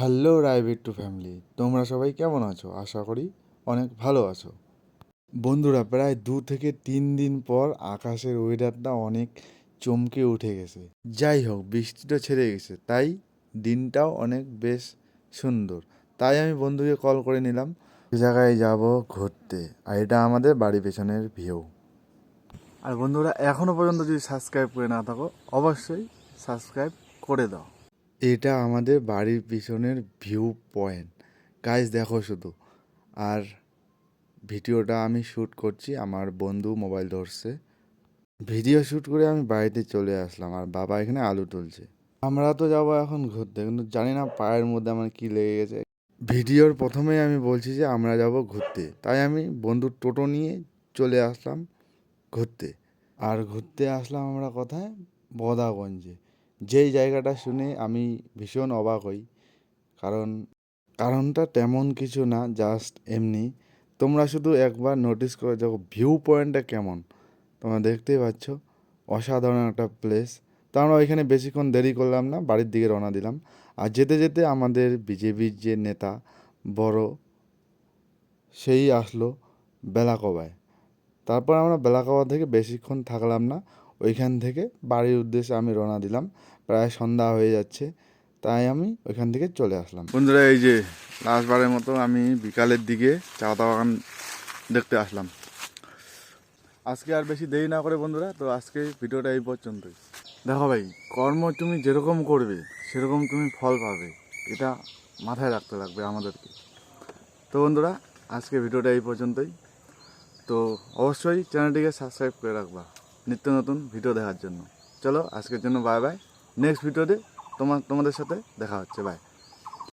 Hello রায়বিট্টু family, তোমরা সবাই কেমন আছো? আশা করি অনেক ভালো আছো। বন্ধুরা, প্রায় 2 থেকে 3 দিন পর আকাশের ওয়েদারটা অনেক চমকে উঠে গেছে। যাই হোক, বৃষ্টিটা ছেড়ে গেছে, তাই দিনটাও অনেক বেশ সুন্দর। তাই আমি বন্ধুকে কল করে নিলাম, এই জায়গায় যাব ঘুরতে। আর এটা আমাদের বাড়ি পেছনের ভিউ। আর বন্ধুরা, এখনও পর্যন্ত যদি সাবস্ক্রাইব করে না থাকো, অবশ্যই সাবস্ক্রাইব করে দাও। এটা আমাদের বাড়ির পিছনের ভিউ পয়েন্ট। গাইস দেখো শুধু। আর ভিডিওটা আমি শ্যুট করছি, আমার বন্ধু মোবাইল ধরছে। ভিডিও শ্যুট করে আমি বাড়িতে চলে আসলাম, আর বাবা এখানে আলু তুলছে। আমরা তো যাবো এখন ঘুরতে, কিন্তু জানি না পায়ের মধ্যে আমার কি লেগে গেছে। ভিডিওর প্রথমেই আমি বলছি যে আমরা যাব ঘুরতে, তাই আমি বন্ধুর টোটো নিয়ে চলে আসলাম ঘুরতে। আর ঘুরতে আসলাম আমরা কোথায়? বদাগঞ্জে। যেই জায়গাটা শুনে আমি ভীষণ অবাক হই, কারণ কারণটা তেমন কিছু না, জাস্ট এমনি। তোমরা শুধু একবার নোটিস করে দেখো ভিউ পয়েন্টটা কেমন। তোমরা দেখতেই পাচ্ছ, অসাধারণ একটা প্লেস। তো আমরা ওইখানে বেশিক্ষণ দেরি করলাম না, বাড়ির দিকে রওনা দিলাম। আর যেতে যেতে আমাদের বিজেপির যে নেতা বড়, সেই আসলো বেলাকোবায়। তারপর আমরা বেলাকোবা থেকে বেশিক্ষণ থাকলাম না, ওইখান থেকে বাড়ির উদ্দেশ্যে আমি রওনা দিলাম। প্রায় সন্ধ্যা হয়ে যাচ্ছে, তাই আমি ওইখান থেকে চলে আসলাম। বন্ধুরা, এই যে লাস্টবারের মতো আমি বিকালের দিকে চা বাগান দেখতে আসলাম। আজকে আর বেশি দেরি না করে বন্ধুরা, তো আজকে ভিডিওটা এই পর্যন্তই। দেখো ভাই, কর্ম তুমি যেরকম করবে সেরকম তুমি ফল পাবে, এটা মাথায় রাখতে লাগবে আমাদেরকে। তো বন্ধুরা, আজকে ভিডিওটা এই পর্যন্তই। তো অবশ্যই চ্যানেলটিকে সাবস্ক্রাইব করে রাখবা নিত্য নতুন ভিডিও দেখার জন্য। চলো আজকের জন্য বাই বাই। নেক্সট ভিডিওতে তোমাদের সাথে দেখা হচ্ছে। বাই।